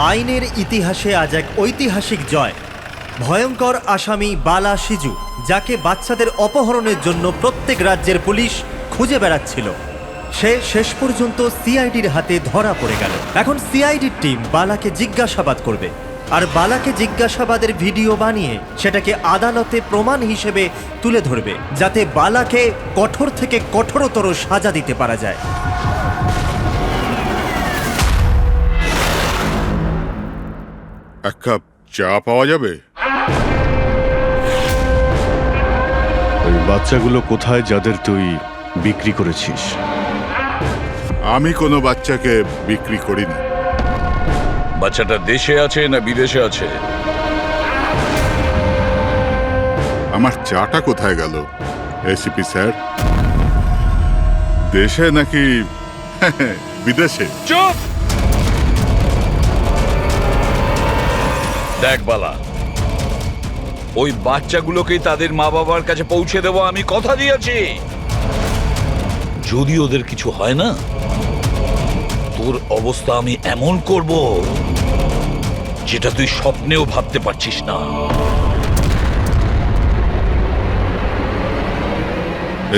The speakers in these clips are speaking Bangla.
আইনের ইতিহাসে আজ এক ঐতিহাসিক জয়। ভয়ঙ্কর আসামি বালা সিজু, যাকে বাচ্চাদের অপহরণের জন্য প্রত্যেক রাজ্যের পুলিশ খুঁজে বেড়াচ্ছিল, সে শেষ পর্যন্ত সিআইডির হাতে ধরা পড়ে গেল। এখন সিআইডির টিম বালাকে জিজ্ঞাসাবাদ করবে, আর বালাকে জিজ্ঞাসাবাদের ভিডিও বানিয়ে সেটাকে আদালতে প্রমাণ হিসেবে তুলে ধরবে, যাতে বালাকে কঠোর থেকে কঠোরতর সাজা দিতে পারা যায়। এক কাপ চা পাওয়া যাবে? ওই বাচ্চাগুলো কোথায় যাদের তুই বিক্রি করেছিস? আমি কোনো বাচ্চাকে বিক্রি করিনি। বাচ্চাটা দেশে আছে না বিদেশে আছে? আমার চাটা কোথায় গেল এসিপি স্যার? দেশে নাকি বিদেশে? চুপ! দেখ বালা, ওই বাচ্চাগুলোকেই তাদের মা বাবার কাছে পৌঁছে দেবো, আমি কথা দিয়েছি। যদি ওদের কিছু হয় না, তোর অবস্থা আমি এমন করব যেটা তুই স্বপ্নেও ভাবতে পারছিস না।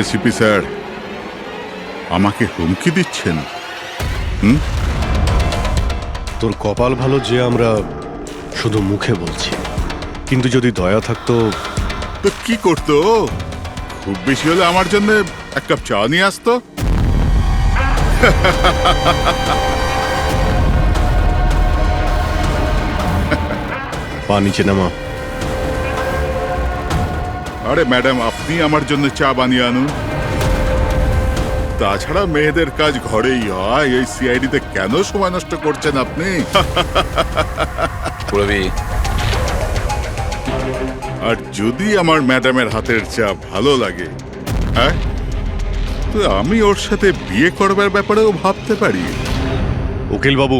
এসিপি স্যার আমাকে হুমকি দিচ্ছেন? তোর কপাল ভালো যে আমরা শুধু মুখে বলছি, কিন্তু যদি দয়া থাকতো তো কি করতো? খুব বেশি হলে আমার জন্য এক কাপ চা নিয়ে আসতো। পা নিচে নামা। আরে ম্যাডাম, আপনি আমার জন্য চা বানিয়ে আনুন। তাছাড়া মেয়েদের কাজ ঘরেই হয়, এই সিআইডিতে কেন সময় নষ্ট করছেন আপনি? রবি, আর যদি আমার ম্যাডামের হাতের চা ভালো লাগে, হ্যাঁ, তো আমি ওর সাথে বিয়ে করবার ব্যাপারেও ভাবতে পারি। উকিল বাবু,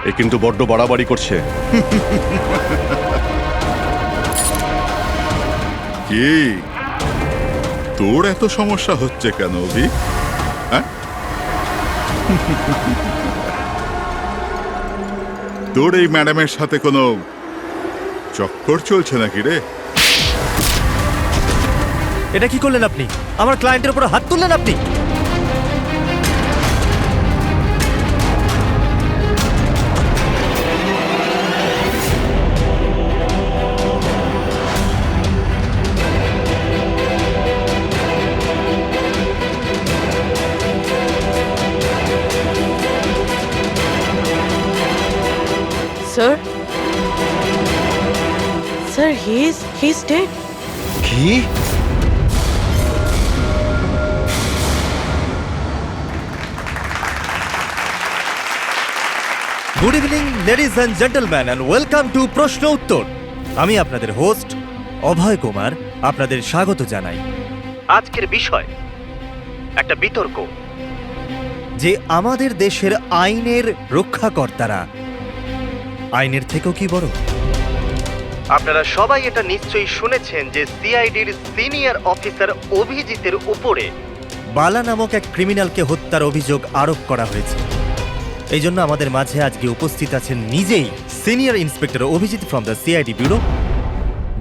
এ কিন্তু বড্ড বাড়াবাড়ি করছে। কি তোর এত সমস্যা হচ্ছে কেন অভি? হ্যাঁ, তোর এই ম্যাডামের সাথে কোনো চক্কর চলছে নাকি রে? এটা কি করলেন আপনি? আমার ক্লায়েন্টের উপর হাত তুললেন আপনি। Sir? Sir, he's dead. কি? Good evening ladies and gentleman, and welcome to প্রশ্ন উত্তর। আমি আপনাদের হোস্ট অভয় কুমার আপনাদের স্বাগত জানাই। আজকের বিষয় একটা বিতর্ক, যে আমাদের দেশের আইনের রক্ষাকর্তারা আইনের থেকেও কি বড়। আপনারা সবাই এটা নিশ্চয়ই শুনেছেন যে সিআইডির সিনিয়র অফিসার অভিজিতের উপরে বালা নামক এক ক্রিমিনালকে হত্যার অভিযোগ আরোপ করা হয়েছে। এই জন্য আমাদের মাঝে আজকে উপস্থিত আছেন নিজেই senior inspector Abhijit from the CID bureau,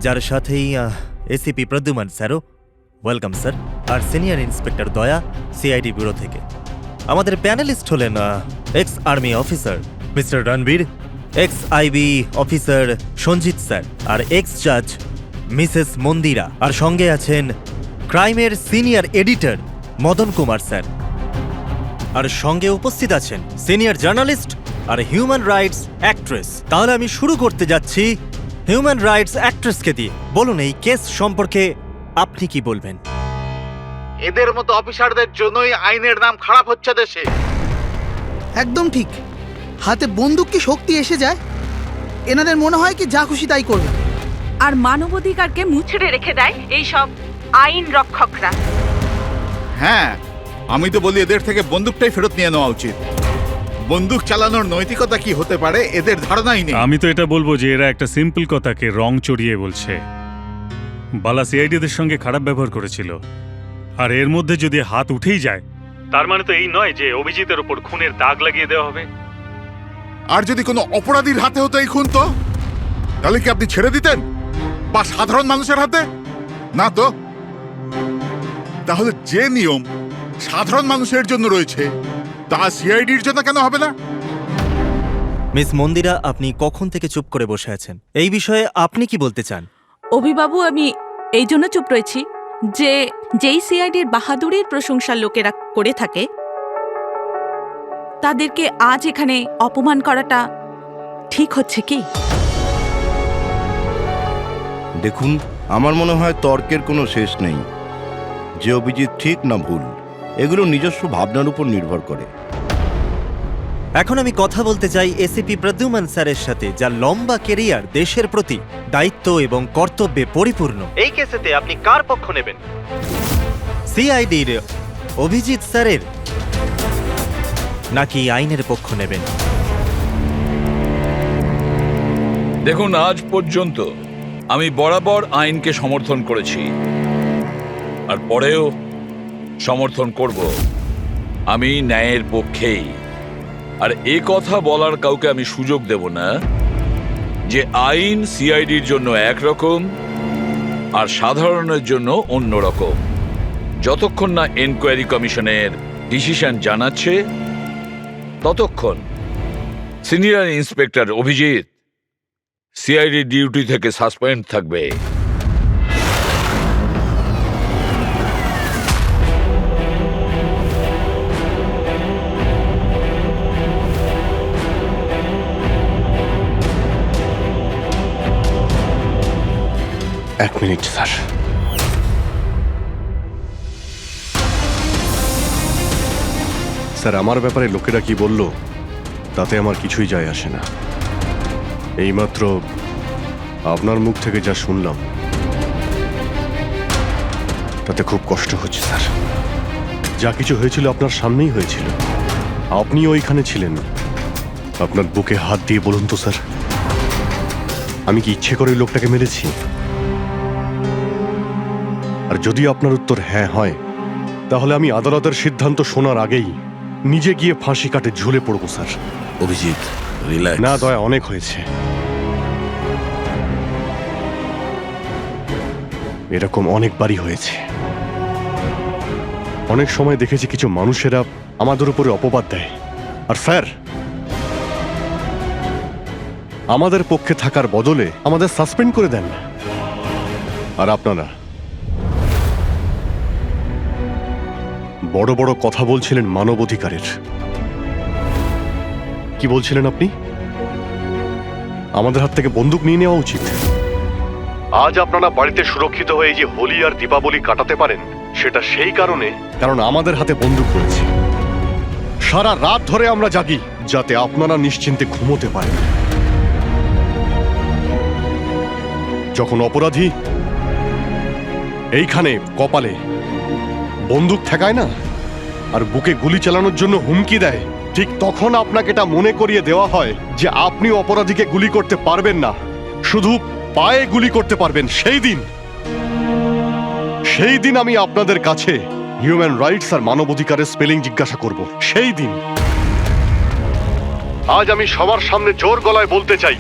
যার সাথেই এসিপি প্রদ্যুমান স্যারও, ওয়েলকাম স্যার, আর senior inspector Daya CID bureau থেকে। আমাদের প্যানেলিস্ট হলেন ex army officer Mr Ranbir, ex IB officer Sanjit sir, আর এক্স জাজ মিসেস মন্দিরা, আর সঙ্গে আছেন ক্রাইমের senior editor Madan Kumar sir, আর সঙ্গে উপস্থিত আছেন সিনিয়র জার্নালিস্ট আর হিউম্যান রাইটস অ্যাক্ট্রেস। তাহলে আমি শুরু করতে যাচ্ছি হিউম্যান রাইটস অ্যাক্ট্রেসকে দিয়ে। বলুন, এই কেস সম্পর্কে আপনি কি বলবেন? এদের মতো অফিসারদের জন্যই আইনের নাম খারাপ হচ্ছে দেশে। একদম ঠিক। হাতে বন্দুক কি শক্তি এসে যায়? এনাদের মনে হয় কি যা খুশি তাই করবে, আর মানবাধিকারকে মুচড়ে রেখে দেয় এই সব আইন রক্ষকরা। হ্যাঁ, আমি তো বলি এদের থেকে বন্দুকটাই ফেরত নিয়ে নেওয়া উচিত। বন্দুক চালানোর নৈতিকতা কি হতে পারে এদের ধারণাই নেই। আমি তো এটা বলবো যে এরা একটা সিম্পল কথাকে রং চড়িয়ে বলছে। বালা সিআইডিদের সঙ্গে খারাপ ব্যবহার করেছিল, আর এর মধ্যে যদি হাত উঠেই যায়, তার মানে তো এই নয় যে অভিজিতের ওপর খুনের দাগ লাগিয়ে দেওয়া হবে। আর যদি কোনো অপরাধীর হাতে হতো এই খুন, তো তাহলে কি আপনি ছেড়ে দিতেন, বা সাধারণ মানুষের হাতে? না তো। তাহলে যে নিয়ম সাধারণ মানুষের জন্য রয়েছে তা সিআইডির জন্য কেন হবে না? মিস মন্দিরা, আপনি কখন থেকে চুপ করে বসে আছেন? এই বিষয়ে আপনি কি বলতে চান? অভিবাবু, আমি এই জন্য চুপ রয়েছি যে যেই সিআইডির বাহাদুরির প্রশংসা লোকেরা করে থাকে, তাদেরকে আজ এখানে অপমান করাটা ঠিক হচ্ছে কি? দেখুন, আমার মনে হয় তর্কের কোনো শেষ নেই। যে অভিজিৎ ঠিক না ভুল, এগুলো নিজস্ব ভাবনার উপর নির্ভর করে। এখন আমি কথা বলতে চাই এসিপি প্রদ্যুম্ন স্যারের সাথে, যার লম্বা কেরিয়ার দেশের প্রতি দায়িত্ব এবং কর্তব্যে পরিপূর্ণ। এই কেসেতে আপনি কার পক্ষ নেবেন? সিআইডির অভিজিৎ স্যারের, নাকি আইনের পক্ষ নেবেন? দেখুন, আজ পর্যন্ত আমি বরাবর আইনকে সমর্থন করেছি, আর পরেও সমর্থন করব। আমি ন্যায়ের পক্ষেই। আর এ কথা বলার কাউকে আমি সুযোগ দেব না যে আইন সিআইডির জন্য একরকম আর সাধারণের জন্য অন্য রকম। যতক্ষণ না এনকোয়ারি কমিশনের ডিসিশন জানাচ্ছে, ততক্ষণ senior inspector Abhijit CID duty থেকে সাসপেন্ড থাকবে। এক মিনিট স্যার। স্যার, আমার ব্যাপারে লোকেরা কি বলল তাতে আমার কিছুই যায় আসে না। এইমাত্র আপনার মুখ থেকে যা শুনলাম তাতে খুব কষ্ট হচ্ছে স্যার। যা কিছু হয়েছিল আপনার সামনেই হয়েছিল, আপনি ওইখানে ছিলেন। আপনার বুকে হাত দিয়ে বলুন তো স্যার, আমি কি ইচ্ছে করে ওই লোকটাকে মেরেছি? আর যদি আপনার উত্তর হ্যাঁ হয়, তাহলে আমি আদালতের সিদ্ধান্ত শোনার আগেই নিজে গিয়ে ফাঁসি কাটে ঝুলে পড়বো স্যার। অভিজিৎ, রিল্যাক্স। না দয়া, অনেক হয়েছে। এরকম অনেকবারই হয়েছে। অনেক সময় দেখেছি কিছু মানুষেরা আমাদের উপরে অপবাদ দেয়, আর স্যার আমাদের পক্ষে থাকার বদলে আমাদের সাসপেন্ড করে দেন। আর আপনারা বড় বড় কথা বলছিলেন মানবাধিকারের। কি বলছিলেন আপনি? আমাদের হাত থেকে বন্দুক নিয়ে নেওয়া উচিত। আজ আপনারা বাড়িতে সুরক্ষিত হয়ে যে হোলি আর দীপাবলি কাটাতে পারেন, সেটা সেই কারণে কারণ আমাদের হাতে বন্দুক রয়েছে। সারা রাত ধরে আমরা জাগি যাতে আপনারা নিশ্চিন্তে ঘুমোতে পারেন। যখন অপরাধী এইখানে কপালে বন্দুক ঠেকায় না আর বুকে গুলি চালানোর জন্য হুমকি দেয়, ঠিক তখন আপনাকে এটা মনে করিয়ে দেওয়া হয় যে আপনি অপরাধীকে গুলি করতে পারবেন না, শুধু পায়ে গুলি করতে পারবেন। সেই দিন আমি আপনাদের কাছে হিউম্যান রাইটস আর মানবাধিকারের স্পেলিং জিজ্ঞাসা করব। সেই দিন। আজ আমি সবার সামনে জোর গলায় বলতে চাই,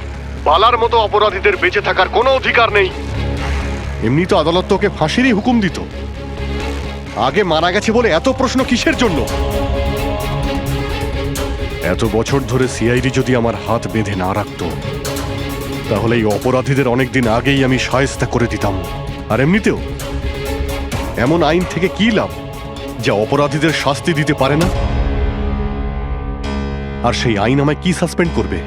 বালার মতো অপরাধীদের বেঁচে থাকার কোনো অধিকার নেই। এমনি তো আদালত তোকে ফাঁসিরই হুকুম দিত। আগে মারা গেছে বলে এত প্রশ্ন কিসের জন্য? এত বছর ধরে সিআইডি যদি আমার হাত বেঁধে না রাখতো, তাহলে এই অপরাধীদের অনেকদিন আগেই আমি শায়েস্তা করে দিতাম। আর এমনিতেও এমন আইন থেকে কি লাভ যা অপরাধীদের শাস্তি দিতে পারে না? আর সেই আইন আমায় কি সাসপেন্ড করবে?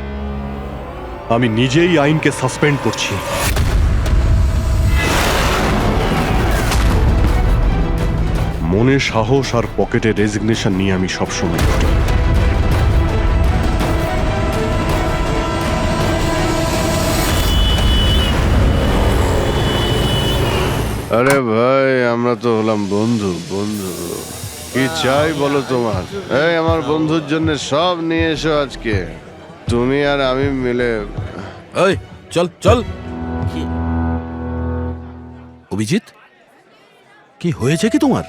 আমি নিজেই আইনকে সাসপেন্ড করছি। মনে সাহস আর পকেটে রেজিগনেশন নিয়ে আমি সবসময় করি। আরে ভাই, আমরা তো হলাম বন্ধু। কি চাই বলো তোমার? এই আমার বন্ধুর জন্য সব নিয়ে এসো আজকে, তুমি আর আমি মিলে। এই চল চল। অভিজিৎ, কি হয়েছে কি তোমার?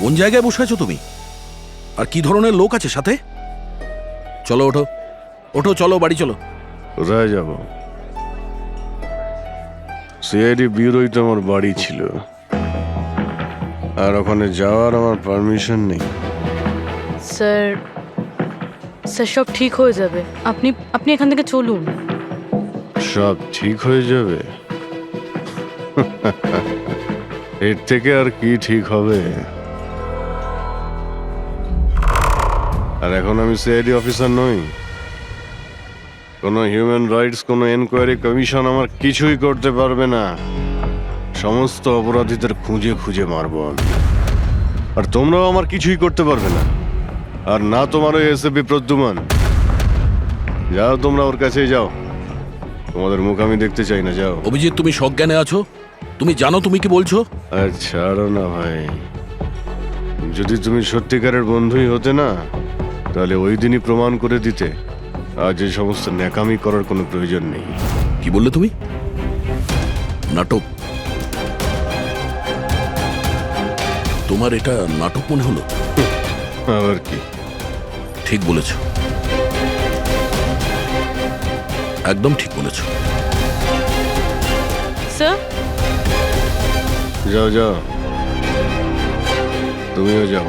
কোন জায়গায় বসে আছো তুমি? আর কি ধরনের লোক আছে সাথে? চলো ওঠো, ওঠো, চলো বাড়ি চলো। কোথায় যাব? সিআইডি ব্যুরোই তো আমার বাড়ি ছিল, আর ওখানে যাওয়ার আমার পারমিশন নেই। স্যার স্যার সব ঠিক হয়ে যাবে, আপনি আপনি এখান থেকে চলুন। সব ঠিক হয়ে যাবে? এর থেকে আর কি ঠিক হবে? আর এখন আমি সিআইডি অফিসার নই। কোনো হিউম্যান রাইটস, কোনো এনকোয়ারি কমিশন আমার কিছুই করতে পারবে না। সমস্ত অপরাধীদের খুঁজে খুঁজে মারব আমি, আর তোমরাও আমার কিছুই করতে পারবে না। আর না তোমার ওই এসএপি প্রদ্যুমান। যাও, তোমরা ওর কাছেই যাও, তোমাদের মুখ আমি দেখতে চাই না, যাও। অভিজিৎ, তুমি সজ্ঞানে আছো? তুমি জানো তুমি কি বলছো? আর ছাড়ো না ভাই, যদি তুমি সত্যিকারের বন্ধুই হতে না, তাহলে ওই দিনই প্রমাণ করে দিতে আজ এই সমস্ত ন্যাকামি করার কোনো প্রয়োজন নেই। কি বললে তুমি? নাটক? তোমার এটা নাটক মনে হলো? আবার কি? ঠিক বলেছ, একদম ঠিক বলেছ। স্যার যাও যাও, তুমিও যাও।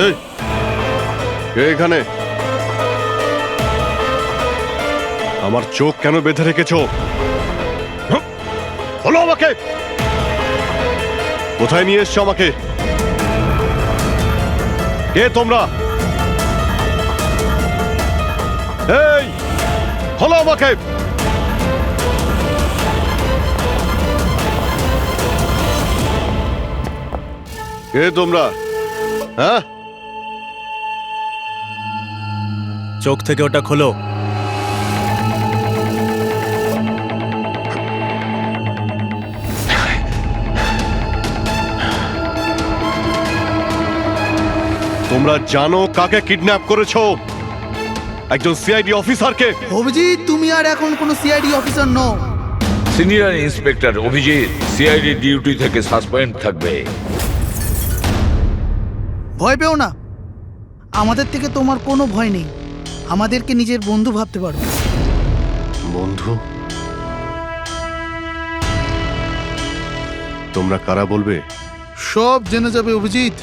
এই, কে এখানে? আমার চোখ কেন বেঁধে রেখেছো? বলো আমাকে, কোথায় নিয়ে এসছো আমাকে? কে তোমরা? এই, বলো আমাকে। কে তোমরা? হ্যাঁ, চোখ থেকে ওটা খোলো। তোমরা জানো কাকে কিডন্যাপ করেছো? একজন সিআইডি অফিসারকে। অভিজিৎ, তুমি আর এখন কোনো সিআইডি অফিসার নও। Senior inspector Abhijit CID duty থেকে সাসপেন্ড থাকবে। ভয় পেও না, আমাদের থেকে তোমার কোনো ভয় নেই। আমাদেরকে নিজের বন্ধু ভাবতে পারো। বন্ধু? তোমরা কারা বলবে? সব জেনে যাবে অভিজিৎ,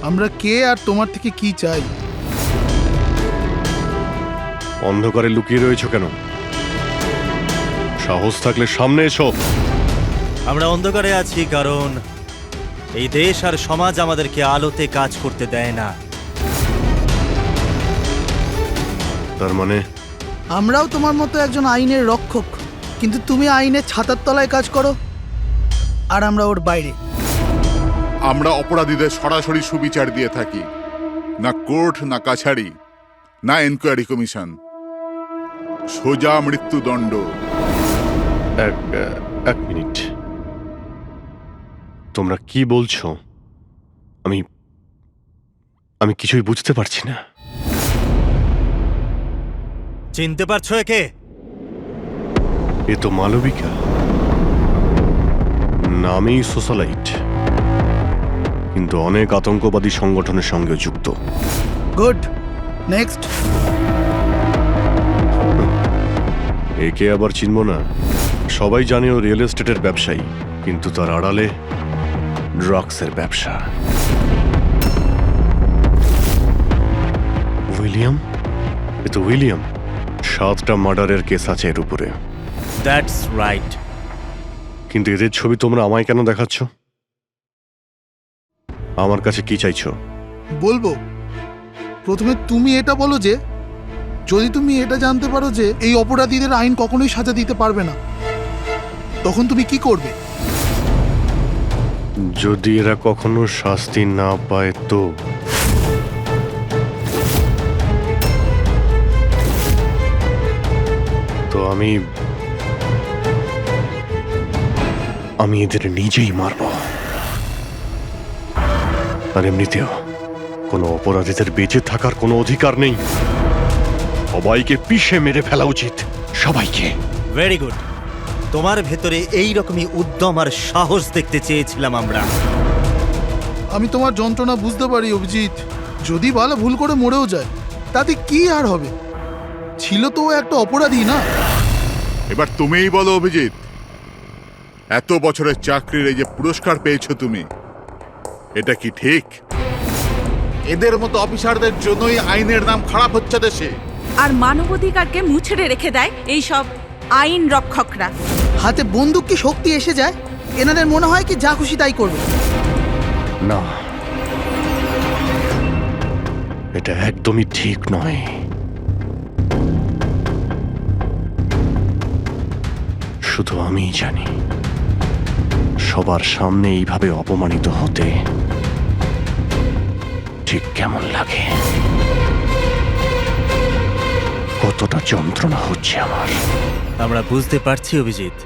আমরা কে আর তোমার থেকে কি চাই। অন্ধকারে লুকিয়ে রয়েছো কেন? সাহস থাকলে সামনে এসো। আমরা অন্ধকারে আছি কারণ এই দেশ আর সমাজ আমাদেরকে আলোতে কাজ করতে দেয় না। তার মানে আমরাও তোমার মতো একজন আইনের রক্ষক, কিন্তু তুমি আইনের ছাতার তলায় কাজ করো আর আমরা ওর বাইরে। আমরা অপরাধীদের সরাসরি সুবিচার দিয়ে থাকি, না কোর্ট, না কাছারি, না এনকোয়ারি কমিশন, সোজা মৃত্যুদণ্ড। এক মিনিট, তোমরা কি বলছো? আমি কিছুই বুঝতে পারছি না। চিনতে পারছো একে? এ তো মালবিকা, নামেই সোশ্যালাইট, কিন্তু অনেক আতঙ্কবাদী সংগঠনের সঙ্গে যুক্ত। Good, next. একে আবার চিনব না? সবাই জানে ও রিয়েল এস্টেটের ব্যবসায়ী, কিন্তু তার আড়ালে ড্রাগসের ব্যবসা। উইলিয়াম? এ তো উইলিয়াম। 7টা মার্ডারের কেস আছে এর উপরে। That's right. কিন্তু এদের ছবি তোমরা আমায় কেন দেখাচ্ছ? আমার কাছে কি চাইছো? বলবো, প্রথমে তুমি এটা বলো যে যদি তুমি এটা জানতে পারো যে এই অপরাধীদের আইন কখনোই সাজা দিতে পারবে না, তখন তুমি কি করবে? যদি এরা কখনো শাস্তি না পায় তো আমি আমি এদের নিজেই মারব। আর এমনিতেও কোনো অপরাধীদের বেঁচে থাকার কোনো অধিকার নেই। সবাইকে পিষে মেরে ফেলা উচিত, সবাইকে। Very good. তোমার ভেতরে এই রকমই উদ্যম আর সাহস দেখতে চেয়েছিলাম আমরা। আমি তোমার যন্ত্রণা বুঝতে পারি অভিজিৎ। যদি বালা ভুল করে মরেও যায় তাতে কি আর হবে? ছিল তো ও একটা অপরাধী, না? এবার তুমিই বলো অভিজিৎ, এত বছরের চাকরির এই যে পুরস্কার পেয়েছো তুমি, এটা কি ঠিক? এদের মতো অফিসারদের জন্যই আইনের নাম খারাপ হচ্ছে দেশে। আর মানবাধিকারকে মুছড়ে রেখে দেয় এই সব আইন রক্ষকরা। হাতে বন্দুক কি শক্তি এসে যায়? এনাদের মনে হয় কি যা খুশি তাই করবে। না, এটা একদমই ঠিক নয়। শুধু আমিই জানি সবার সামনে এইভাবে অপমানিত হতে ঠিক কেমন লাগে, কতটা যন্ত্রণা হচ্ছে আমার। আমরা বুঝতে পারছি অভিজিৎ,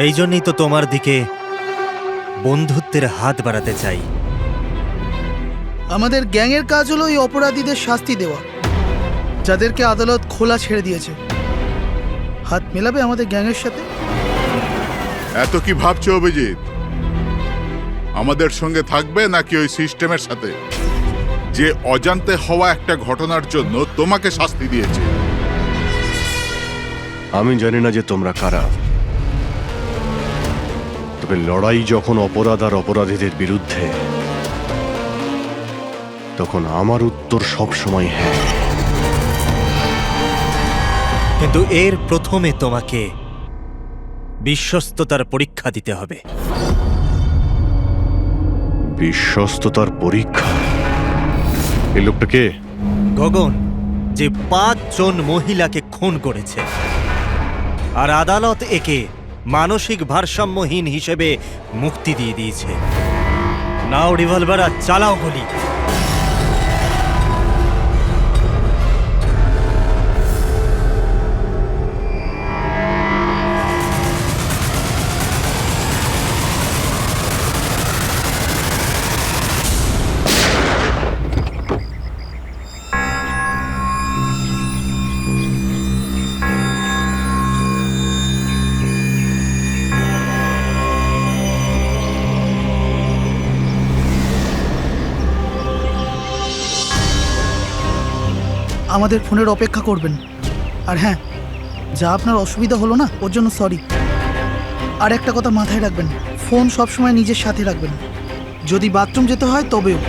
এই জন্যই তো তোমার দিকে বন্ধুত্বের হাত বাড়াতে চাই। আমাদের গ্যাংয়ের কাজ হলো এই অপরাধীদের শাস্তি দেওয়া, যাদেরকে আদালত খোলা ছেড়ে দিয়েছে। হাত মেলাবে আমাদের গ্যাংয়ের সাথে? এত কি ভাবছো অভিজিৎ? আমাদের সঙ্গে থাকবে নাকি ওই সিস্টেমের সাথে, যে অজান্তে হওয়া একটা ঘটনার জন্য তোমাকে শাস্তি দিয়েছে? আমি জানি না যে তোমরা কারা, তবে লড়াই যখন অপরাধ আর অপরাধীদের বিরুদ্ধে, তখন আমার উত্তর সবসময় হ্যাঁ। কিন্তু এর প্রথমে তোমাকে বিশ্বস্ততার পরীক্ষা দিতে হবে। বিশ্বস্ততার পরীক্ষা? এই লোকটাকে? গগন, যে 5 জন মহিলাকে খুন করেছে, আর আদালত একে মানসিক ভারসাম্যহীন হিসেবে মুক্তি দিয়ে দিয়েছে। নাও রিভলভার আর চালাও গুলি। আমাদের ফোনের অপেক্ষা করবেন। আর হ্যাঁ, যা আপনার অসুবিধা হলো না, ওর জন্য সরি। আর একটা কথা মাথায় রাখবেন, ফোন সবসময় নিজের সাথে রাখবেন। যদি বাথরুম যেতে হয় তবেও।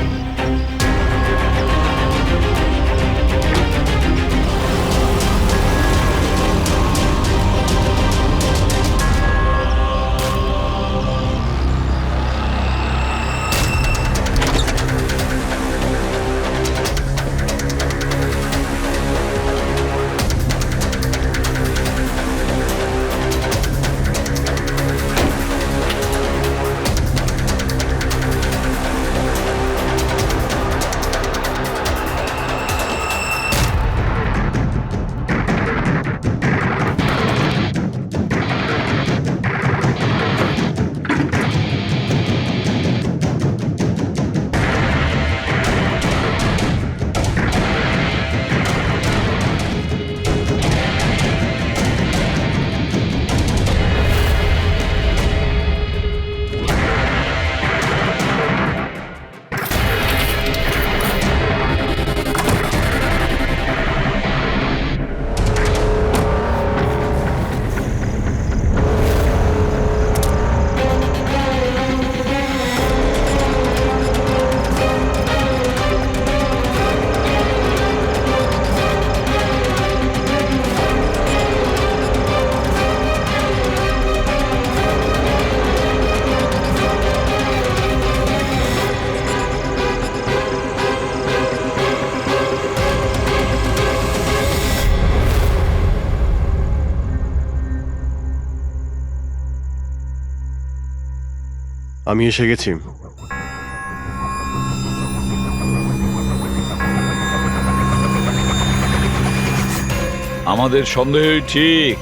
আমি এসে গেছি। আমাদের সন্দেহই ঠিক।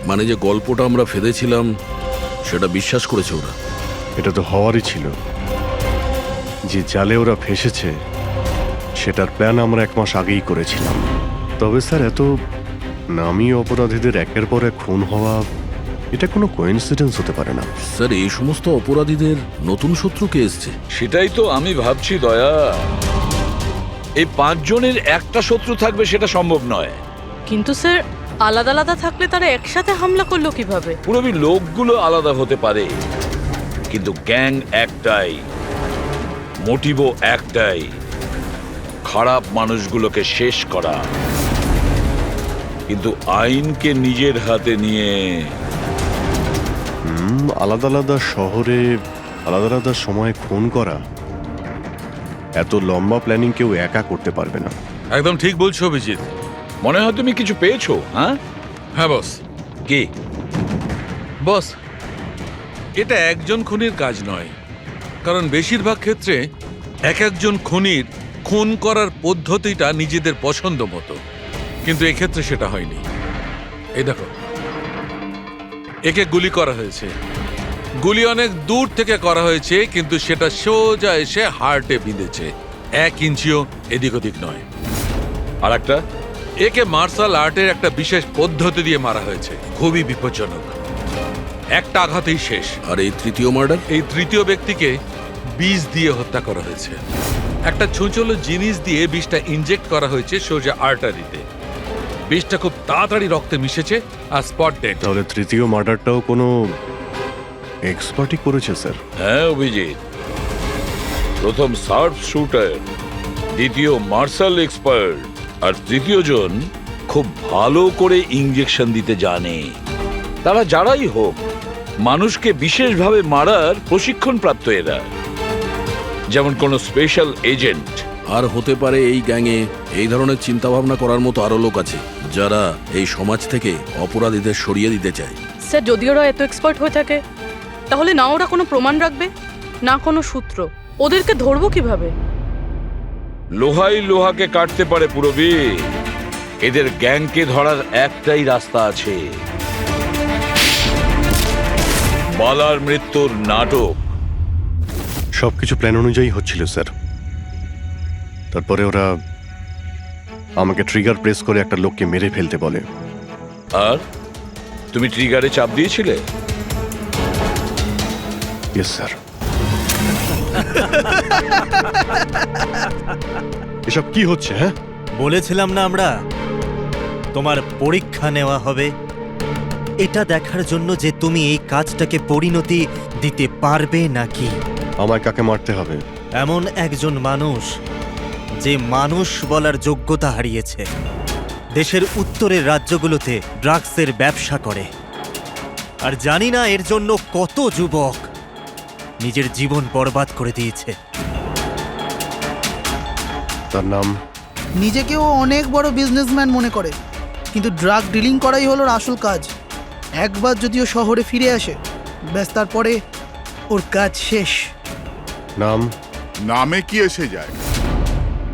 মানে যে গল্পটা আমরা ফেলেছিলাম সেটা বিশ্বাস করেছে ওরা। এটা তো হওয়ারই ছিল। যে জালে ওরা ফেসেছে সেটার প্ল্যান আমরা 1 মাস আগেই করেছিলাম। তবে স্যার, এত নামী অপরাধীদের একের পর এক খুন হওয়া, এটা কোনো কোইন্সিডেন্স হতে পারে না। স্যার, এই সমস্ত অপরাধীদের নতুন শত্রু কে এসছে? সেটাই তো আমি ভাবছি দয়া। এই 5 জনের একটা শত্রু থাকবে সেটা সম্ভব নয়। কিন্তু স্যার, আলাদা আলাদা থাকলে তারা একসাথে হামলা করলো কিভাবে? পুরোপুরি লোকগুলো আলাদা হতে পারে, কিন্তু গ্যাং একটাই, মোটিভও একটাই, খারাপ মানুষগুলোকে শেষ করা। কিন্তু আইনকে নিজের হাতে নিয়ে আলাদা আলাদা শহরে আলাদা আলাদা সময়ে খুন করা, এত লম্বা প্ল্যানিং কেউ একা করতে পারবে না। একদম ঠিক বলছো অভিজিৎ। মনে হয় তুমি কিছু পেয়েছো। হ্যাঁ বস। কি বস? এটা একজন খুনির কাজ নয়, কারণ বেশিরভাগ ক্ষেত্রে একজন খুনির খুন করার পদ্ধতিটা নিজেদের পছন্দ মতো, কিন্তু এক্ষেত্রে সেটা হয়নি। এই দেখো, একে গুলি করা হয়েছে, গুলি অনেক দূর থেকে করা হয়েছে, কিন্তু সেটা সোজা এসে হার্টে বিঁধেছে, 1 ইঞ্চিও এদিক ওদিক নয়। আর একটা, একে মার্শাল আর্টের একটা বিশেষ পদ্ধতি দিয়ে মারা হয়েছে, খুবই বিপজ্জনক। একটা আঘাতেই শেষ। আর এই তৃতীয় মার্ডার? এই তৃতীয় ব্যক্তিকে বিষ দিয়ে হত্যা করা হয়েছে। একটা ছুঁচলো জিনিস দিয়ে বিষটা ইনজেক্ট করা হয়েছে সোজা আর্টারিতে। বিষটা খুব তাড়াতাড়ি রক্তে মিশেছে আর স্পট ডেড। তাহলে তৃতীয় মার্ডারটাও কোনো এক্সপার্টই করেছে স্যার? হ্যাঁ অভিজিৎ, প্রথম শার্প শুটার, দ্বিতীয় মার্শাল এক্সপার্ট, আর তৃতীয় জন খুব ভালো করে ইঞ্জেকশন দিতে জানে। তারা যারাই হোক, মানুষকে বিশেষভাবে মারার প্রশিক্ষণ প্রাপ্ত এরা, যেমন কোনো স্পেশাল এজেন্ট। আর হতে পারে এই গ্যাংয়ে এই ধরনের চিন্তা ভাবনা করার মতো আরো লোক আছে, যারা এই সমাজ থেকে অপরাধীদের সরিয়ে দিতে চায়। স্যার, যদি ওরা এত এক্সপার্ট হয়ে থাকে, তাহলে না ওরা কোনো প্রমাণ রাখবে, না কোনো সূত্র। ওদেরকে ধরবো কিভাবে? লোহাই লোহাকে কাটতে পারে পুরবী। এদের গ্যাংকে ধরার একটাই রাস্তা আছে, বালার মৃত্যুর নাটক। সবকিছু প্ল্যান অনুযায়ী হচ্ছিল স্যার। তারপরে ওরা আমাকে ট্রিগার প্রেস করে একটা লোককে মেরে ফেলতে বলে। আর তুমি ট্রিগারে চাপ দিয়েছিলে? Yes sir. এসব কি হচ্ছে? হ্যাঁ, বলেছিলাম না আমরা, তোমার পরীক্ষা নেওয়া হবে এটা দেখার জন্য যে তুমি এই কাজটাকে পরিণতি দিতে পারবে নাকি। আমায় কাকে মারতে হবে? এমন একজন মানুষ যে মানুষ বলার যোগ্যতা হারিয়েছে, দেশের উত্তরের রাজ্যগুলোতে ড্রাগসের ব্যবসা করে, আর জানি না এর জন্য কত যুবক নিজের জীবন বরবাদ করে দিয়েছে। তার নাম? নিজেকেও অনেক বড় বিজনেসম্যান মনে করে, কিন্তু ড্রাগ ডিলিং করাই হলো ওর আসল কাজ। একবার যদিও শহরে ফিরে আসে, ব্যাস তারপরে ওর কাজ শেষ। নাম? নামে কি এসে যায়?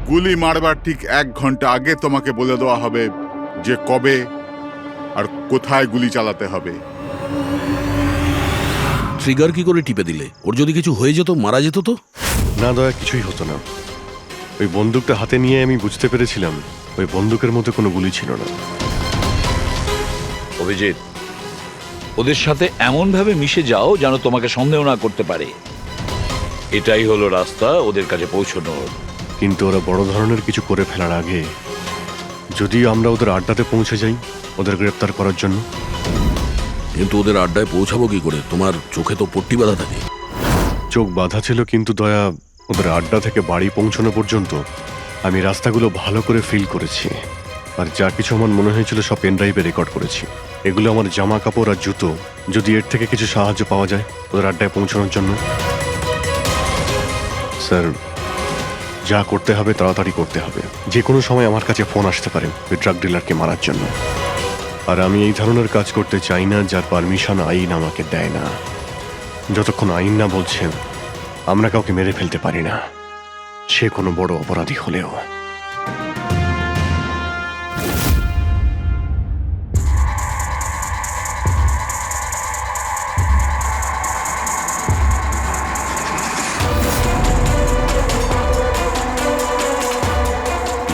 গুলি মারবার ঠিক 1 ঘন্টা আগে তোমাকে বলে দেওয়া হবে যে কবে আর কোথায় গুলি চালাতে হবে। ট্রিগার কি করে টিপে দিলে? ওর যদি কিছু হয়ে যেত, মারা যেত তো? না দয়া, কিছুই হতো না। ওই বন্দুকটা হাতে নিয়ে আমি বুঝতে পেরেছিলাম ওই বন্দুকের মধ্যে কোনো গুলি ছিল না। অভিজিৎ, ওদের সাথে এমন ভাবে মিশে যাও যেন তোমাকে সন্দেহ না করতে পারে। এটাই হলো রাস্তা ওদের কাছে পৌঁছানোর। কিন্তু ওরা বড় ধরনের কিছু করে ফেলার আগে যদি আমরা ওদের আড্ডাতে পৌঁছে যাই ওদের গ্রেপ্তার করার জন্য। কিন্তু ওদের আড্ডায় পৌঁছাবো কি করে? তোমার চোখে তো পট্টি বাঁধা থাকে। চোখ বাঁধা ছিল, কিন্তু দয়া, ওদের আড্ডা থেকে বাড়ি পৌঁছানো পর্যন্ত আমি রাস্তাগুলো ভালো করে ফিল করেছি। আর যা কিছু আমার মনে হয়েছিল সব পেনড্রাইভে রেকর্ড করেছি। এগুলো আমার জামা কাপড় আর জুতো। যদি এর থেকে কিছু সাহায্য পাওয়া যায় ওদের আড্ডায় পৌঁছানোর জন্য। স্যার, যা করতে হবে তাড়াতাড়ি করতে হবে। যে কোনো সময় আমার কাছে ফোন আসতে পারে ওই ড্রাগ ডিলারকে মারার জন্য। আর আমি এই ধরনের কাজ করতে চাই না যার পারমিশন আইন আমাকে দেয় না। যতক্ষণ আইন না বলছে আমরা কাউকে মেরে ফেলতে পারি না, সে কোনো বড় অপরাধী হলেও।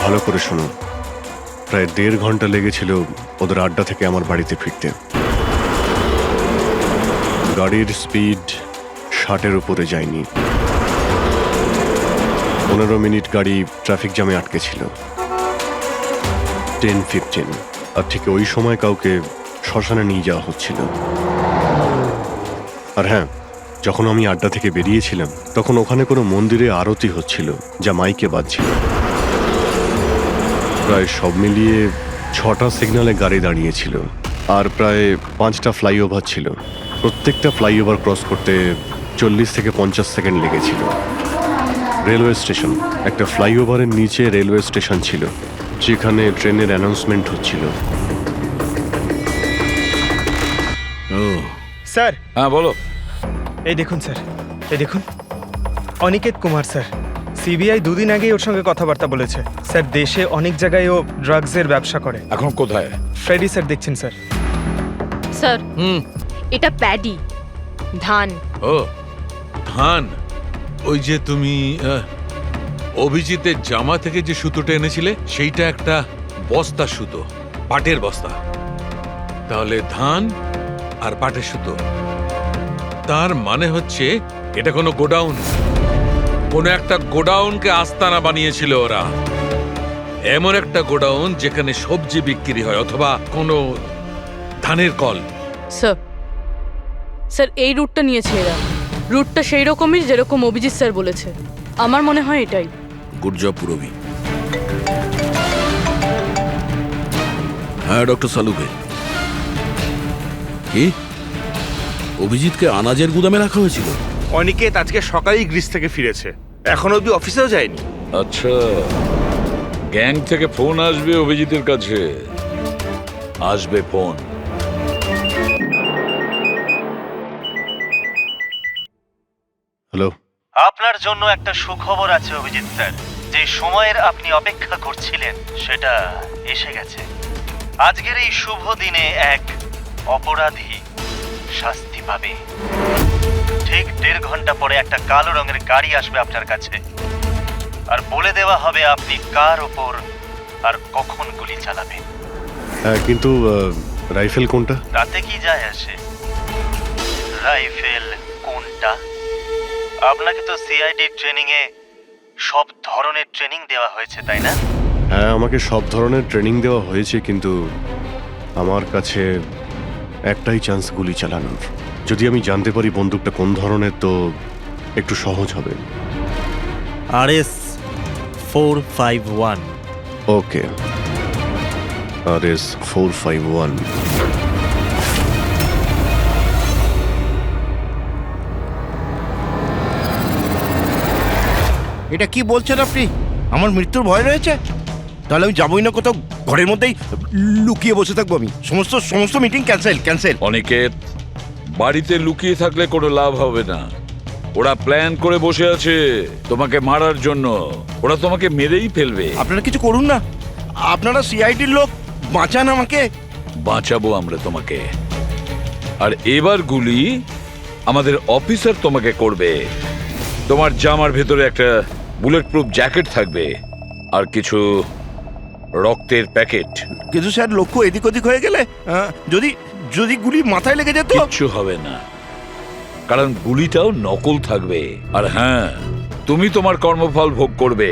ভালো করে শোনো, প্রায় 1.5 ঘন্টা লেগেছিল ওদের আড্ডা থেকে আমার বাড়িতে ফিরতে। গাড়ির স্পিড 60-এর উপরে যায়নি। 15 মিনিট গাড়ি ট্রাফিক জ্যামে আটকে ছিল। 10-15, আর ঠিক ওই সময় কাউকে শ্মশানে নিয়ে যাওয়া হচ্ছিল। আর হ্যাঁ, যখন আমি আড্ডা থেকে বেরিয়েছিলাম তখন ওখানে কোনো মন্দিরে আরতি হচ্ছিল, যা মাইকে বাজছিল। প্রায় সব মিলিয়ে 6টা সিগন্যালে গাড়ি দাঁড়িয়েছিল, আর প্রায় 5টা ফ্লাইওভার ছিল। প্রত্যেকটা ফ্লাইওভার ক্রস করতে 40 থেকে 50 সেকেন্ড লেগেছিল। রেলওয়ে স্টেশন, একটা ফ্লাইওভারের নিচে রেলওয়ে স্টেশন ছিল, যেখানে ট্রেনের অ্যানাউন্সমেন্ট হচ্ছিল। ও স্যার, হ্যাঁ বলো। এই দেখুন স্যার, এই দেখুন, অনিকেত কুমার স্যার। সিবিআই 2 দিন আগেই ওর সঙ্গে কথাবার্তা বলেছে। স্যার, দেশে অনেক জায়গায় ও ড্রাগসের ব্যবসা করে। এখন কোথায়? ফ্রেডি স্যার দেখছেন স্যার। স্যার, এটা প্যাডি, ধান। ও ধান, ওই যে তুমি অভিজিতের জামা থেকে যে সুতোটা এনেছিলে সেইটা একটা বস্তা সুতো, পাটের বস্তা। তাহলে ধান আর পাটের সুতো, তার মানে হচ্ছে এটা কোনো গোডাউন, কোনো একটা গোডাউনকে আস্তানা বানিয়েছিল ওরা। এমন একটা গোডাউন যেখানে সবজি বিক্রি হয়, অথবা কোনো ধানের কল। স্যার, স্যার এই রুটটা নিয়েছে এরা। রুটটা সেই রকমই যেরকম অভিজিৎ স্যার বলেছে। আমার মনে হয় এটাই। গুড জব পুরবি। হ্যাঁ ডক্টর সালুকে, কি অভিজিৎকে আনাজের গুদামে রাখা হয়েছিল? অনিকেত আজকে সকালেই গ্রিস থেকে ফিরেছে, এখন অব্দি অফিসেও যায়নি। আচ্ছা, গ্যাং থেকে ফোন আসবে অভিজিতের কাছে, আসবে ফোন। হ্যালো, আপনার জন্য একটা সুখবর আছে অভিজিৎ স্যার। যে সময়ের আপনি অপেক্ষা করছিলেন সেটা এসে গেছে। আজকের এই শুভ দিনে এক অপরাধী শাস্তি পাবে। ঠিক 1.5 ঘন্টা পরে একটা কালো রঙের গাড়ি আসবে আপনার কাছে, আর বলে দেওয়া হবে আপনি কার ওপর আর কখন গুলি চালাবেন। হ্যাঁ, কিন্তু রাইফেল কোনটা? তাতে কি যায় আসে রাইফেল কোনটা? আপনাকে তো সিআইডি ট্রেনিং এ সব ধরনের ট্রেনিং দেওয়া হয়েছে, তাই না? হ্যাঁ, আমাকে সব ধরনের ট্রেনিং দেওয়া হয়েছে, কিন্তু আমার কাছে একটাই চান্স গুলি চালানোর। যদি আমি জানতে পারি বন্দুকটা কোন ধরনের, তো একটু সহজ হবে। RS 451। ওকে, RS 451। এটা কি বলছেন আপনি? আমার মৃত্যুর ভয় রয়েছে? তাহলে আমি যাবই না কোথাও, ঘরের মধ্যেই লুকিয়ে বসে থাকবো। আমি সমস্ত মিটিং ক্যান্সেল। অনিকেত, বাড়িতে লুকিয়ে থাকলে কোনো লাভ হবে না। ওরা প্ল্যান করে বসে আছে তোমাকে মারার জন্য। ওরা তোমাকে মেরেই ফেলবে। আপনারা কিছু করুন না, আপনারা সিআইডির লোক, বাঁচান আমাকে। বাঁচাবো আমরা তোমাকে। আর এবার গুলি আমাদের অফিসার তোমাকে করবে। তোমার জামার ভেতরে একটা বুলেট প্রুফ জ্যাকেট থাকবে, আর কিছু রক্তের প্যাকেট। কিন্তু স্যার, লক্ষ্য এদিক ওদিক হয়ে গেলে, যদি গুলি মাথায় লেগে যেত? কিচ্ছু হবে না, কারণ গুলিটাও নকল থাকবে। আর হ্যাঁ, তুমি তোমার কর্মফল ভোগ করবে।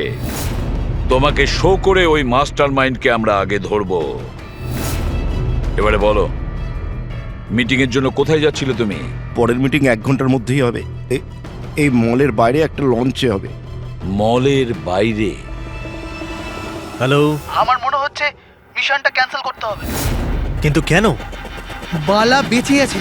তোমাকে শো করে ওই মাস্টার মাইন্ডকে আমরা আগে ধরবো। এবারে বলো, মিটিং এর জন্য কোথায় যাচ্ছিলে তুমি? পরের মিটিং 1 ঘন্টার মধ্যেই হবে। এই মলের বাইরে একটা লঞ্চে হবে। মলের বাইরে? হ্যালো, আমার মনে হচ্ছে মিশনটা ক্যান্সেল করতে হবে। কিন্তু কেন? বালা বেঁচে আছে।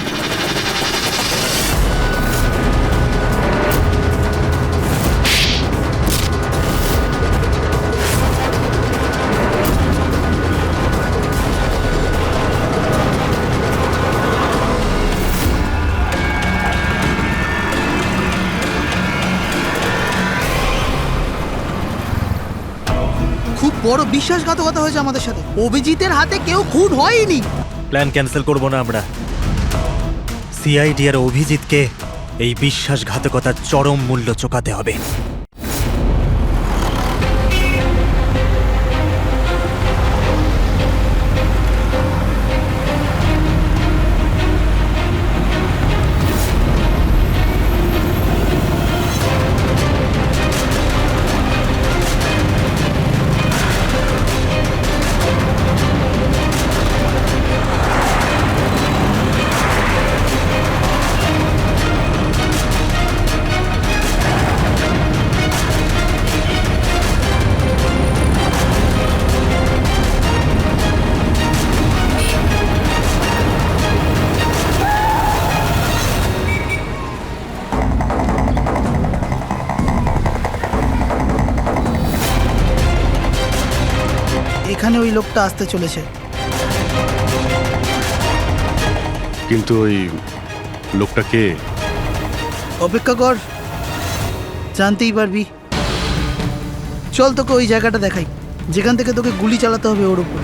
খুব বড় বিশ্বাসঘাতকতা হয়েছে আমাদের সাথে। অভিজিতের হাতে কেউ খুন হয়নি। প্ল্যান ক্যান্সেল করব না আমরা। সিআইডি আর অভিজিৎকে এই বিশ্বাসঘাতকতার চরম মূল্য চোকাতে হবে। লোকটা আসতে চলেছে। কিন্তু ওই লোকটা কে? অপেক্ষা কর, জানতেই পারবি। চল তোকে ওই জায়গাটা দেখাই যেখান থেকে তোকে গুলি চালাতে হবে ওর উপর।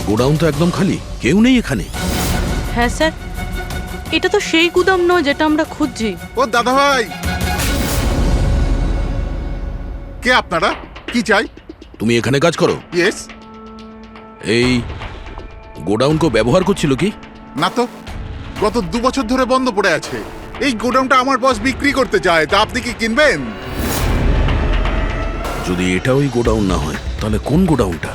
গোডাউন তো একদম খালি, কেউ নেই এখানে। হ্যাঁ স্যার, এটা তো সেই গুদাম নয় যেটা আমরা খুঁজছি। ও দাদা ভাই, কে আপনারা? কি চাই? তুমি এখানে কাজ করো? ইয়েস। এই গোডাউন কো ব্যবহার করছিল কি? না তো, গত 2 বছর ধরে বন্ধ পড়ে আছে। এই গোডাউনটা আমার বস বিক্রি করতে চায়, তা আপনি কি কিনবেন? যদি এটা ওই গোডাউন না হয় তাহলে কোন গোডাউনটা?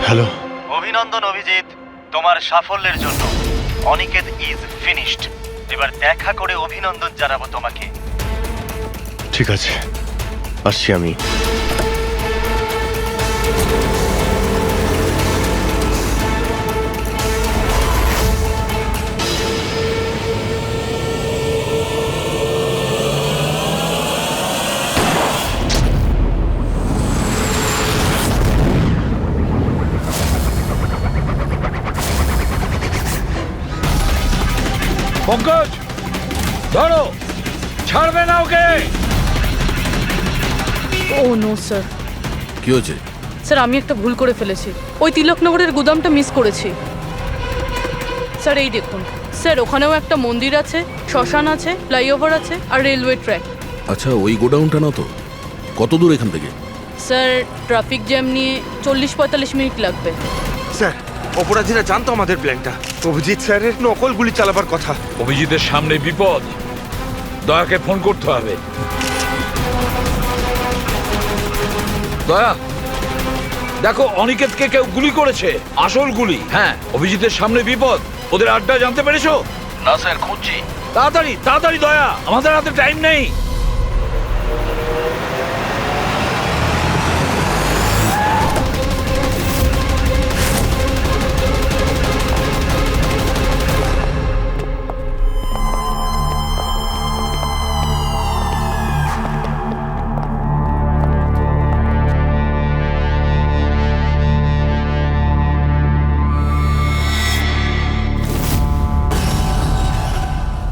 হ্যালো। অভিনন্দন অভিজিৎ, তোমার সাফল্যের জন্য। Aniket is finished. এবার দেখা করে অভিনন্দন জানাবো তোমাকে। ঠিক আছে, আসছি আমি। পঙ্কজ, ধরো, ছাড়বে না ওকে। ও নো স্যার। কি হয়েছে? স্যার আমি একটা ভুল করে ফেলেছি, ওই তিলকনগরের গুদামটা মিস করেছি। স্যার এই দেখুন স্যার, ওখানেও একটা মন্দির আছে, শ্মশান আছে, ফ্লাইওভার আছে আর রেলওয়ে ট্র্যাক। আচ্ছা, ওই গোডাউনটা না তো? কত দূর এখান থেকে? স্যার ট্রাফিক জ্যাম নিয়ে 40-45 মিনিট লাগবে। স্যার, অপরাধীরা জানতো আমাদের প্ল্যানটা। অভিজিৎ স্যারের নকল গুলি চালাবার কথা। অভিজিতের সামনে বিপদ, দয়াকে ফোন করতে হবে। দয়া, দেখো অনিকেতকে কেউ গুলি করেছে, আসল গুলি। হ্যাঁ, অভিজিতের সামনে বিপদ। ওদের আড্ডা জানতে পেরেছো? না স্যার, খুঁজছি। তাড়াতাড়ি তাড়াতাড়ি দয়া, আমাদের হাতে টাইম নেই।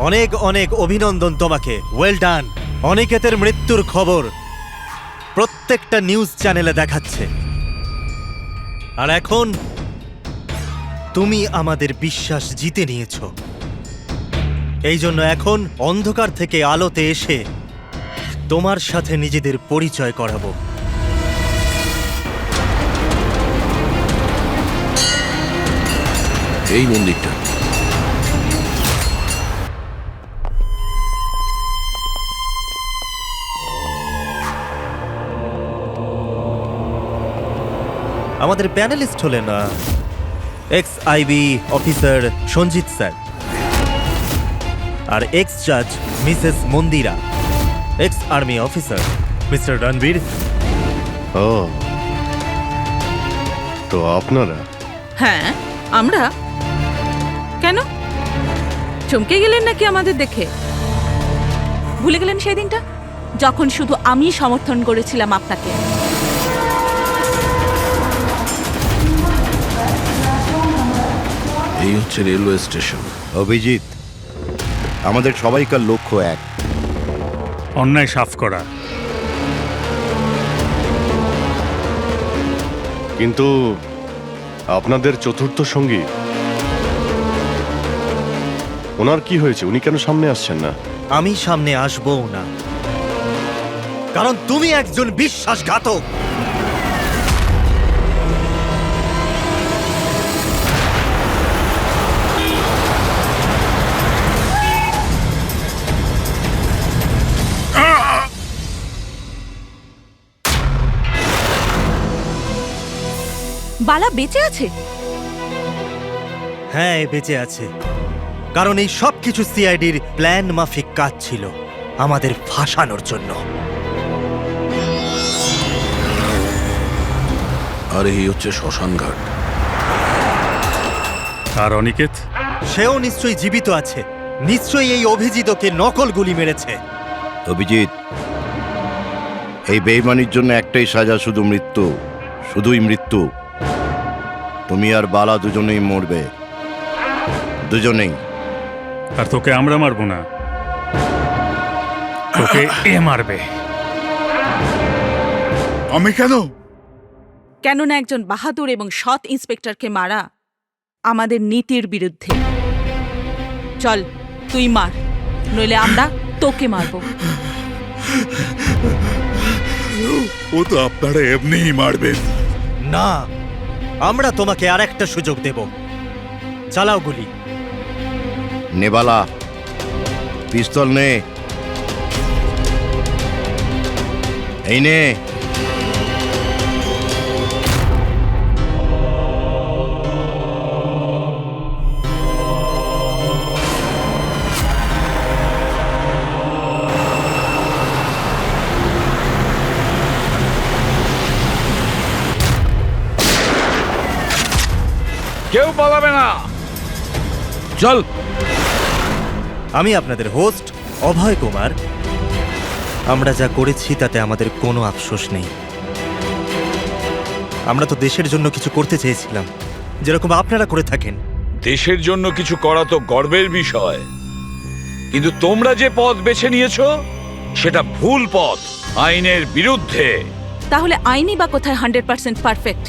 অনেক অনেক অভিনন্দন তোমাকে। Well done. অনিকেতের মৃত্যুর খবর প্রত্যেকটা নিউজ চ্যানেলে দেখাচ্ছে, আর এখন তুমি আমাদের বিশ্বাস জিতে নিয়েছো। এই জন্য এখন অন্ধকার থেকে আলোতে এসে তোমার সাথে নিজেদের পরিচয় করাবো। এই মন্দিরটা আমাদের প্যানেলিস্ট হলেন ex IB officer Sanjit sir, আর এক্স জাজ Mrs Mandira, ex army officer Mr Ranbir. ও, তো আপনারা? হ্যাঁ, আমরা। কেন চমকে গেলেন নাকি আমাদের দেখে? ভুলে গেলেন সেই দিনটা যখন শুধু আমি সমর্থন করেছিলাম আপনাকে? এই হচ্ছে রেলওয়ে স্টেশন। অভিজিৎ, আমাদের সবাইকার লক্ষ্য এক, অন্যায় সাফ করা। কিন্তু আপনাদের চতুর্থ সঙ্গী, ওনার কি হয়েছে? উনি কেন সামনে আসছেন না? আমি সামনে আসবো না, কারণ তুমি একজন বিশ্বাসঘাতক। বালা বেঁচে আছে? হ্যাঁ, বেঁচে আছে, কারণ এই সব কিছু সিআইডির প্ল্যান মাফিক কাজ ছিল আমাদের ফাঁসানোর জন্য। আর এই হচ্ছে শ্মশান ঘাট। আর অনিকেত? সেও নিশ্চয়ই জীবিত আছে, নিশ্চয়ই এই অভিজিৎকে নকল গুলি মেরেছে। অভিজিৎ, এই বেইমানির জন্য একটাই সাজা, শুধু মৃত্যু, শুধুই মৃত্যু। তুমি আর বালা দুজনেই মরবে, দুজনেই। আর তোকে আমরা মারবো না, তোকে এ মারবে। আমি কেন? কেননা একজন বাহাদুর এবং সৎ ইন্সপেক্টরকে মারা আমাদের নীতির বিরুদ্ধে। চল, তুই মার, নইলে আমরা তোকে মারবো। ও তো আপনারা এমনিই মারবেন। না, আমরা তোমাকে আরেকটা সুযোগ দেব। চালাও গুলি। নেবালা, পিস্তল নে। এই নে। কেউ পালাবে না, চল। আমি আপনাদের হোস্ট অভয় কুমার। আমরা যা করেছি তাতে আমাদের কোনো আফসোস নেই। আমরা তো দেশের জন্য কিছু করতে চেয়েছিলাম, যেরকম আপনারা করে থাকেন। দেশের জন্য কিছু করা তো গর্বের বিষয়, কিন্তু তোমরা যে পথ বেছে নিয়েছো সেটা ভুল পথ, আইনের বিরুদ্ধে। তাহলে আইনই বা কোথায় 100% পারফেক্ট?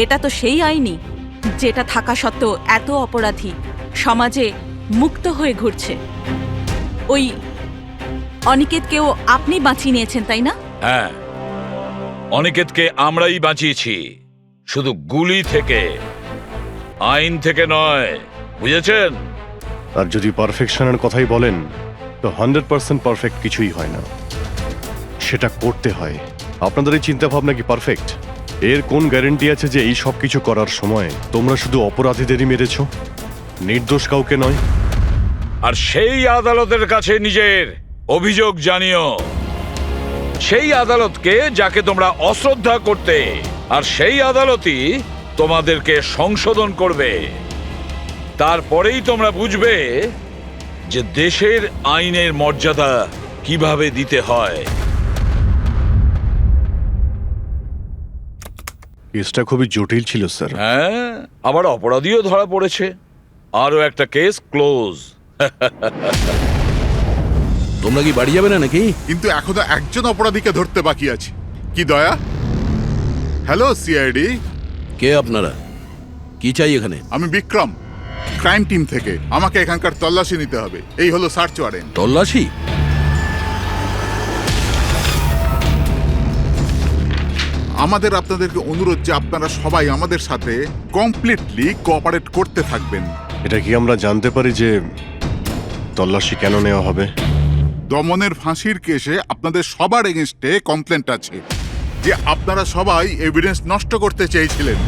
এটা তো সেই আইনই যেটা থাকা সত্ত্বেও এত অপরাধী সমাজে মুক্ত হয়ে ঘুরছে। ওই অনিকেতকেও আপনি বাঁচিয়ে নিয়েছেন, তাই না? হ্যাঁ, অনিকেতকে আমরাই বাঁচিয়েছি, শুধু গুলি থেকে, আইন থেকে নয়, বুঝেছেন? আর যদি পারফেকশনের কথাই বলেন, তো 100% পারফেক্ট কিছুই হয় না, সেটা করতে হয়। আপনাদের এই চিন্তা ভাবনা কি পারফেক্ট? এর কোন গ্যারেন্টি আছে যে এই সব কিছু করার সময় তোমরা শুধু অপরাধীদেরই মেরেছ, নির্দোষ কাউকে নয়? আর সেই আদালতের কাছে নিজের অভিযোগ জানিও, সেই আদালতকে যাকে তোমরা অশ্রদ্ধা করতে, আর সেই আদালতই তোমাদেরকে সংশোধন করবে। তারপরেই তোমরা বুঝবে যে দেশের আইনের মর্যাদা কিভাবে দিতে হয়। কেসটা খুবই জটিল ছিল স্যার। হ্যাঁ, আবার অপরাধীও ধরা পড়েছে, আরো একটা কেস ক্লোজ। তোমরা কি বাড়ি যাবে না নাকি? কিন্তু এখনো একজন অপরাধীকে ধরতে বাকি আছে। কি দয়া? Hello CID. কে আপনারা? কি চাই এখানে? আমি বিক্রম, ক্রাইম টিম থেকে। আমাকে এখানকার তল্লাশি নিতে হবে। এই হলো সার্চ ওয়ারেন্ট। তল্লাশি? আমাদের আপনাদেরকে অনুরোধ যে আপনারা সবাই আমাদের সাথে কমপ্লিটলি কোঅপারেট করতে থাকবেন। এটা কি আমরা জানতে পারি যে তল্লাশি কেন নেওয়া হবে? দমনের ফাঁসির কেসে আপনাদের সবার এগেনস্টে কমপ্লেন্ট আছে। যে আপনারা সবাই এভিডেন্স নষ্ট করতে চেয়েছিলেন।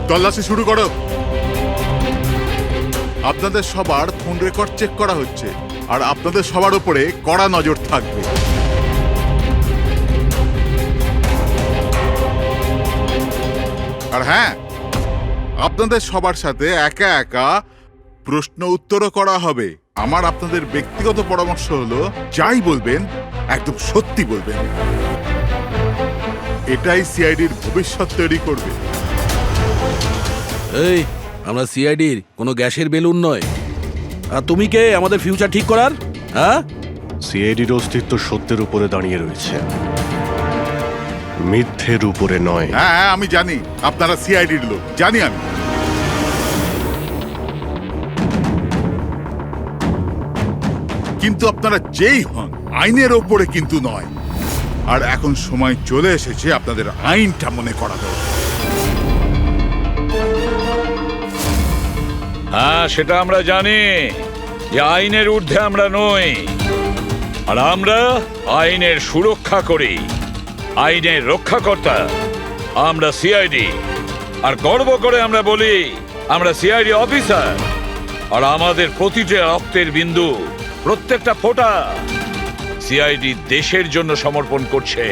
তল্লাশি শুরু করো। আপনাদের সবার ফোন রেকর্ড চেক করা হচ্ছে, আর আপনাদের সবার উপরে কড়া নজর থাকবে। আর হ্যাঁ, আপনাদের সবার সাথে একা একা প্রশ্ন উত্তরও করা হবে। আমার আপনাদের ব্যক্তিগত পরামর্শ হলো, যাই বলবেন একদম সত্যি বলবেন। এটাই সিআইডির ভবিষ্যৎ তৈরি করবে। এই আমরা সিআইডির কোনো গ্যাসের বেলুন নয়। আর তুমি কে আমাদের ফিউচার ঠিক করার? হ্যাঁ, সিআইডির অস্তিত্ব সত্যের উপরে দাঁড়িয়ে রয়েছে, মিথ্যের উপরে নয়। হ্যাঁ হ্যাঁ, আমি জানি আপনারা সিআইডির লোক, জানি আমি। কিন্তু আপনারা যেই হন, আইনের ওপরে কিন্তু নয়। আর এখন সময় চলে এসেছে আপনাদের আইনটা মনে করা দরকার। হ্যাঁ, সেটা আমরা জানি যে আইনের ঊর্ধ্বে আমরা নই, আর আমরা আইনের সুরক্ষা করি, আইনের রক্ষাকর্তা। আমরা সিআইডি, আর গর্ব করে আমরা বলি আমরা সিআইডি অফিসার। আর আমাদের প্রতিটা রক্তের বিন্দু, প্রত্যেকটা ফোঁটা সিআইডি দেশের জন্য সমর্পণ করছে।